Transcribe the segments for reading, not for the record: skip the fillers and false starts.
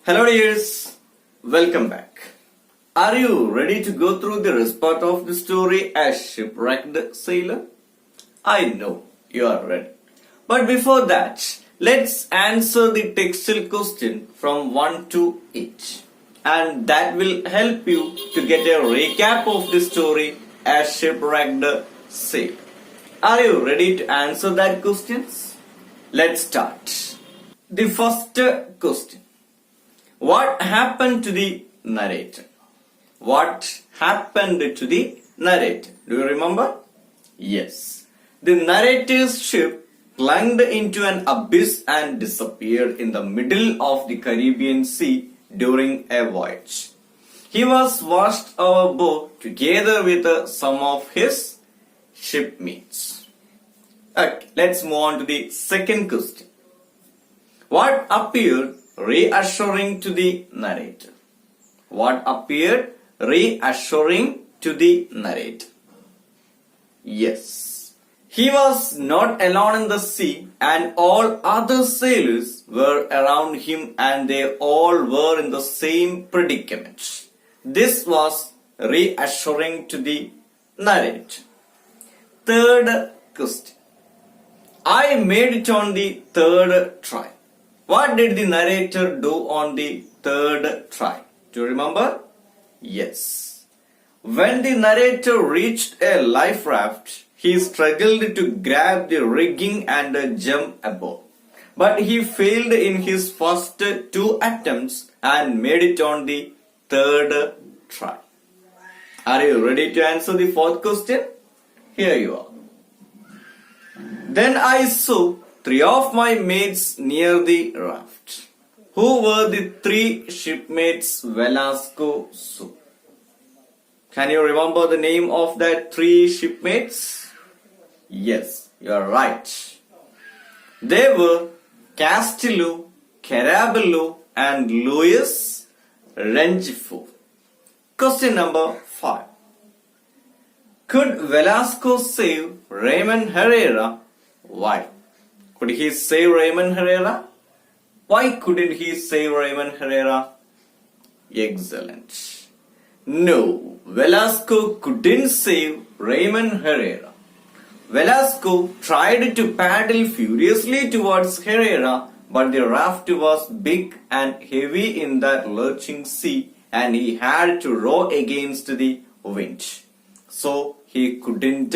Hello dears, welcome back. Are you ready to go through the rest part of the story as Shipwrecked Sailor? I know you are ready. But before that, let's answer the textual question from 1 to 8. And that will help you to get a recap of the story as Shipwrecked Sailor. Are you ready to answer that questions? Let's start. The first question. What happened to the narrator? What happened to the narrator? Do you remember? Yes. The narrator's ship plunged into an abyss and disappeared in the middle of the Caribbean Sea during a voyage. He was washed overboard together with some of his shipmates. Okay, let's move on to the second question. What appeared reassuring to the narrator? What appeared reassuring to the narrator? Yes. He was not alone in the sea, and all other sailors were around him, and they all were in the same predicament. This was reassuring to the narrator. Third question. I made it on the third try. What did the narrator do on the third try? Do you remember? Yes. When the narrator reached a life raft, he struggled to grab the rigging and jump aboard. But he failed in his first two attempts and made it on the third try. Are you ready to answer the fourth question? Here you are. Then I saw three of my mates near the raft. Who were the three shipmates Velasco saw? Can you remember the name of that three shipmates? Yes, you are right. They were Castillo, Carabello, and Luis Rengifo. Question number 5. Could Velasco save Raymond Herrera? Why? Could he save Raymond Herrera? Why couldn't he save Raymond Herrera? Excellent. No, Velasco couldn't save Raymond Herrera. Velasco tried to paddle furiously towards Herrera, but the raft was big and heavy in that lurching sea, and he had to row against the wind. So he couldn't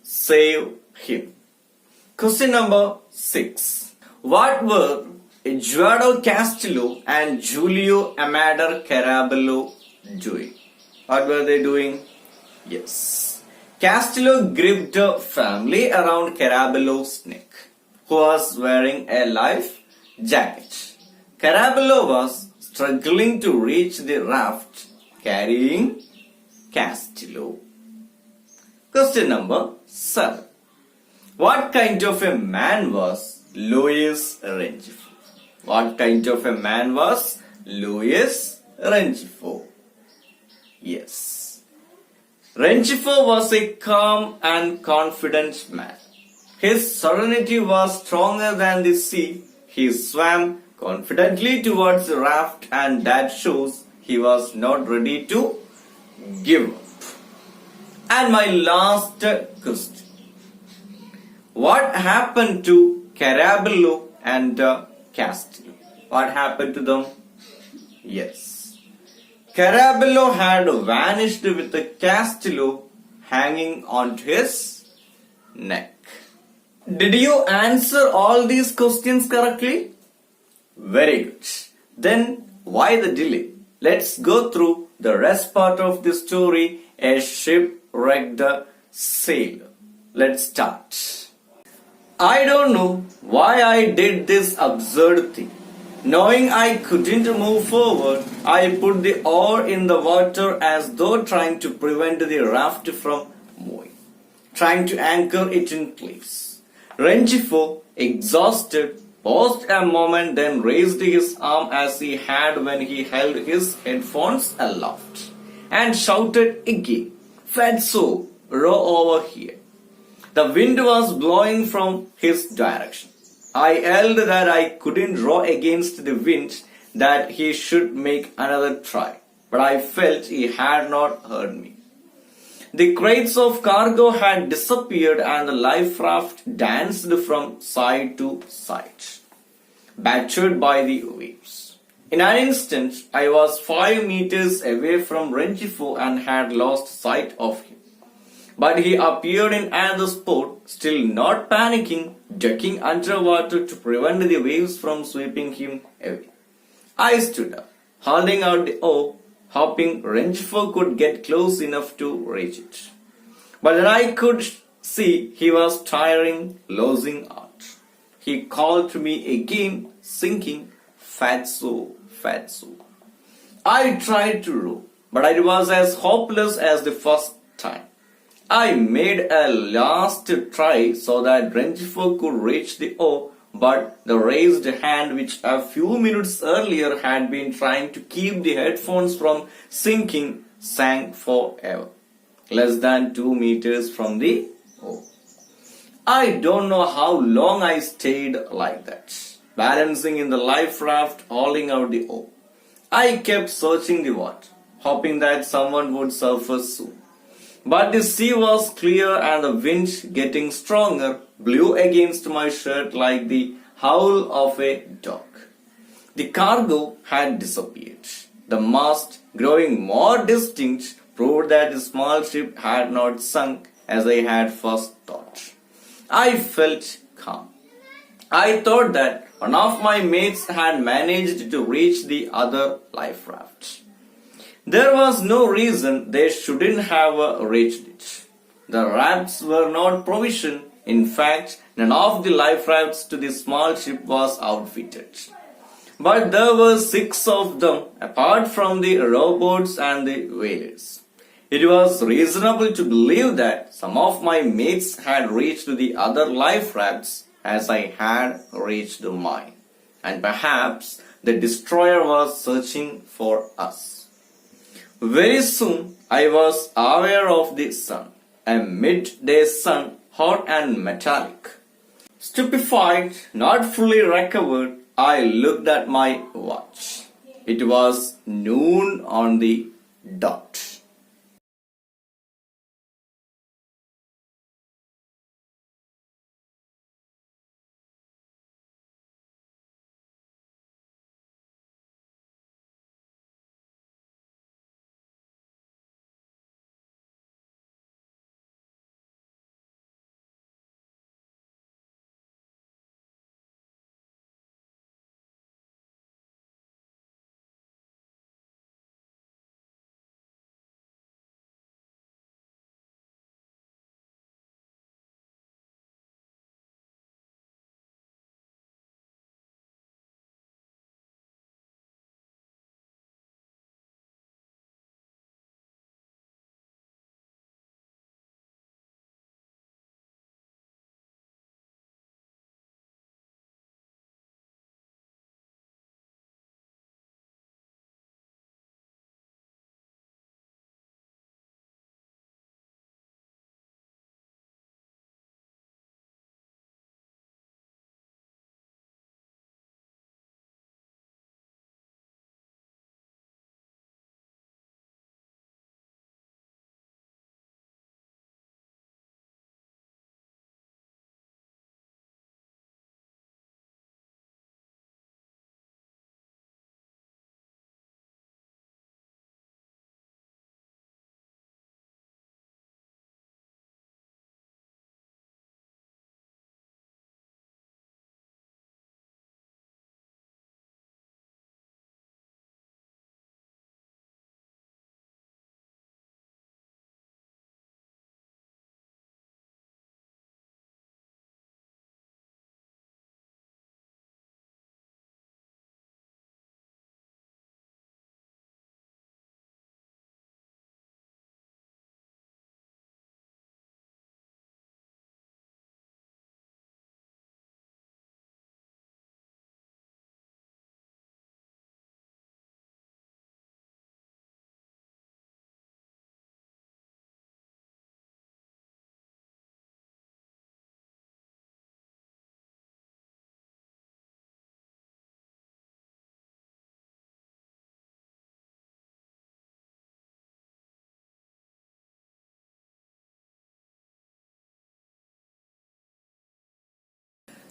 save him. Question number 6. What were Eduardo Castillo and Julio Amador Carabello doing? What were they doing? Yes. Castillo gripped firmly around Carabello's neck, who was wearing a life jacket. Carabello was struggling to reach the raft, carrying Castillo. Question number 7. What kind of a man was Luis Rengifo? What kind of a man was Luis Rengifo? Yes. Rengifo was a calm and confident man. His serenity was stronger than the sea. He swam confidently towards the raft, and that shows he was not ready to give up. And my last question. What happened to Carabello and Castillo? What happened to them? Yes. Carabello had vanished with the Castillo hanging onto his neck. Did you answer all these questions correctly? Very good. Then why the delay? Let's go through the rest part of the story, A Shipwrecked Sailor. Let's start. I don't know why I did this absurd thing. Knowing I couldn't move forward, I put the oar in the water as though trying to prevent the raft from moving, trying to anchor it in place. Rengifo, exhausted, paused a moment, then raised his arm as he had when he held his headphones aloft, and shouted again, "Fatso, row over here." The wind was blowing from his direction. I yelled that I couldn't row against the wind. that he should make another try, but I felt he had not heard me. The crates of cargo had disappeared and the life raft danced from side to side, battered by the waves. In an instant, I was 5 meters away from Rengifo and had lost sight of him. But he appeared in another spot, still not panicking, ducking underwater to prevent the waves from sweeping him away. I stood up, holding out the oar, hoping Rengifo could get close enough to reach it. But then I could see he was tiring, losing out. He called to me again, sinking, Fatso, Fatso. I tried to row, but it was as hopeless as the first time. I made a last try so that Rengifo could reach the oar, but the raised hand which a few minutes earlier had been trying to keep the headphones from sinking sank forever, less than 2 meters from the oar. I don't know how long I stayed like that, balancing in the life raft, hauling out the oar. I kept searching the water, hoping that someone would surface soon. But the sea was clear and the wind, getting stronger, blew against my shirt like the howl of a dog. The cargo had disappeared. The mast, growing more distinct, proved that the small ship had not sunk as I had first thought. I felt calm. I thought that one of my mates had managed to reach the other life raft. There was no reason they shouldn't have reached it. The rafts were not provisioned. In fact, none of the life rafts to the small ship was outfitted. But there were 6 of them, apart from the rowboats and the whalers. It was reasonable to believe that some of my mates had reached the other life rafts as I had reached mine. And perhaps the destroyer was searching for us. Very soon I was aware of the sun, a midday sun, hot and metallic. Stupefied, not fully recovered, I looked at my watch. It was noon on the dot.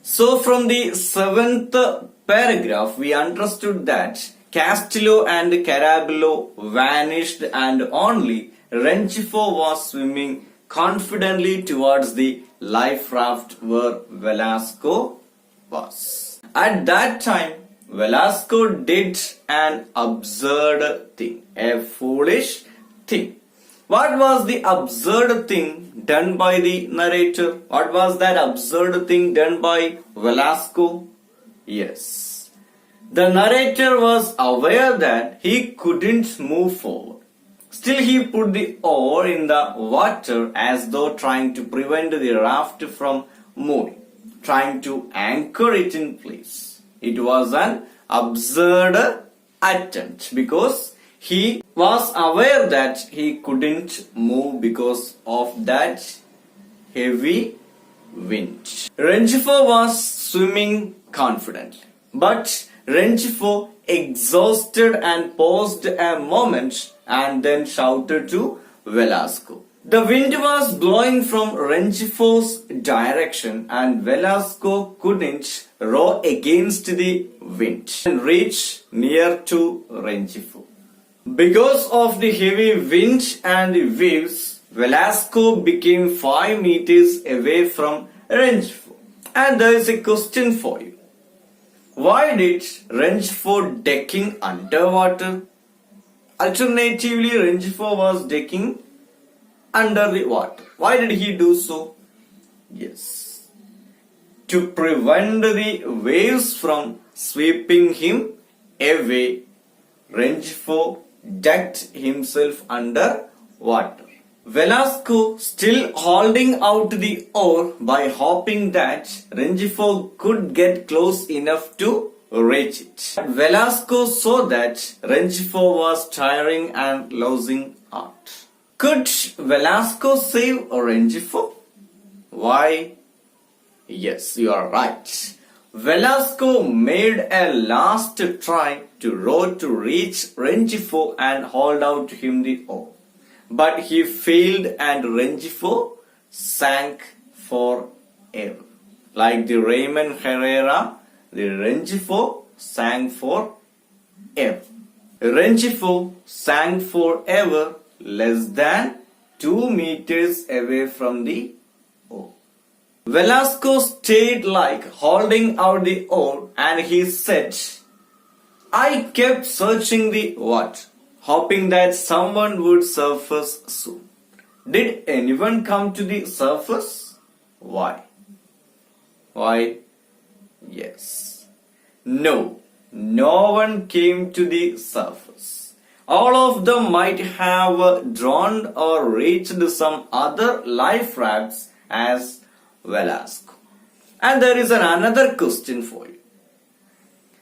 So from the seventh paragraph, we understood that Castillo and Carabello vanished and only Rengifo was swimming confidently towards the life raft where Velasco was. At that time, Velasco did an absurd thing, a foolish thing. What was the absurd thing done by the narrator? What was that absurd thing done by Velasco? Yes. The narrator was aware that he couldn't move forward. Still, he put the oar in the water as though trying to prevent the raft from moving, trying to anchor it in place. It was an absurd attempt because he was aware that he couldn't move because of that heavy wind. Rengifo was swimming confidently, but Rengifo, exhausted and paused a moment and then shouted to Velasco. The wind was blowing from Rengifo's direction and Velasco couldn't row against the wind and reach near to Rengifo. Because of the heavy wind and the waves, Velasco became 5 meters away from Rengifo. And there is a question for you. Why did Rengifo decking underwater? Alternatively, Rengifo was decking under the water. Why did he do so? Yes, to prevent the waves from sweeping him away, Rengifo ducked himself under water. Velasco, still holding out the oar by hoping that Rengifo could get close enough to reach it. Velasco saw that Rengifo was tiring and losing heart. Could Velasco save Rengifo? Why? Yes, you are right. Velasco made a last try to row to reach Rengifo and hold out to him the oar. But he failed and Rengifo sank forever. Like the Raymond Herrera, the Rengifo sank forever. Rengifo sank forever less than 2 meters away from the oar. Velasco stayed like holding out the oar and he said, I kept searching the water, hoping that someone would surface soon. Did anyone come to the surface? Why? Why? Yes. No, no one came to the surface. All of them might have drowned or reached some other life rafts as Velasco. And there is another question for you.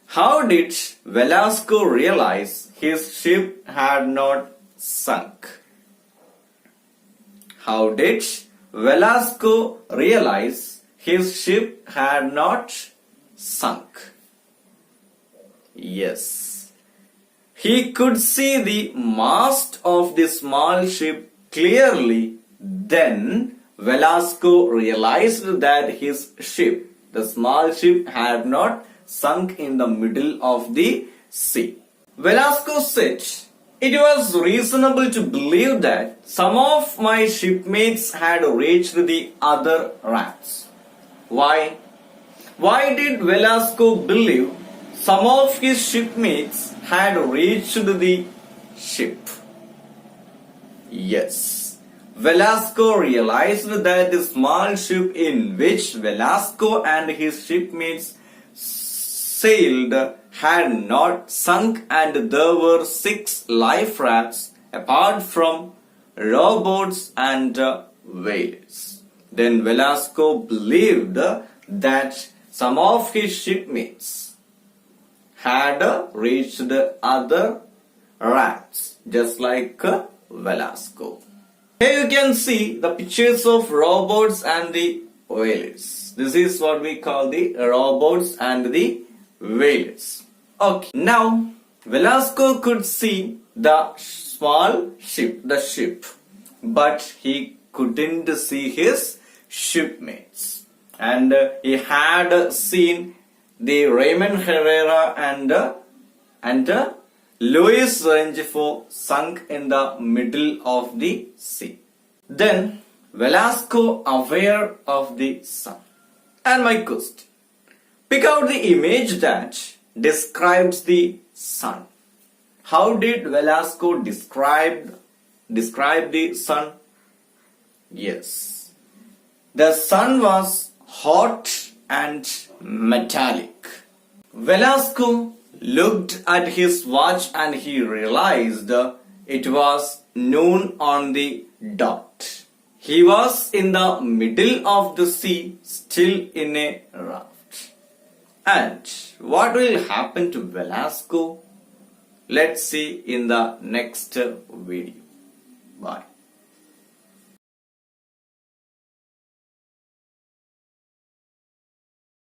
How did Velasco realize his ship had not sunk? How did Velasco realize his ship had not sunk? Yes. He could see the mast of the small ship clearly. Then Velasco realized that his ship, the small ship, had not sunk in the middle of the sea. Velasco said, it was reasonable to believe that some of my shipmates had reached the other rafts. Why? Why did Velasco believe some of his shipmates had reached the ship? Yes. Velasco realized that the small ship in which Velasco and his shipmates sailed had not sunk and there were 6 life rafts apart from rowboats and whalers. Then Velasco believed that some of his shipmates had reached other rafts just like Velasco. Here you can see the pictures of rowboats and the whalers. This is what we call the rowboats and the whalers. Okay, now Velasco could see the small ship, but he couldn't see his shipmates. and he had seen the Raymond Herrera and Luis Rengifo sunk in the middle of the sea. Then Velasco aware of the sun. And my question, pick out the image that describes the sun. How did Velasco describe the sun? Yes, the sun was hot and metallic. Velasco looked at his watch and he realized it was noon on the dot. He was in the middle of the sea, still in a raft. And what will happen to Velasco? Let's see in the next video.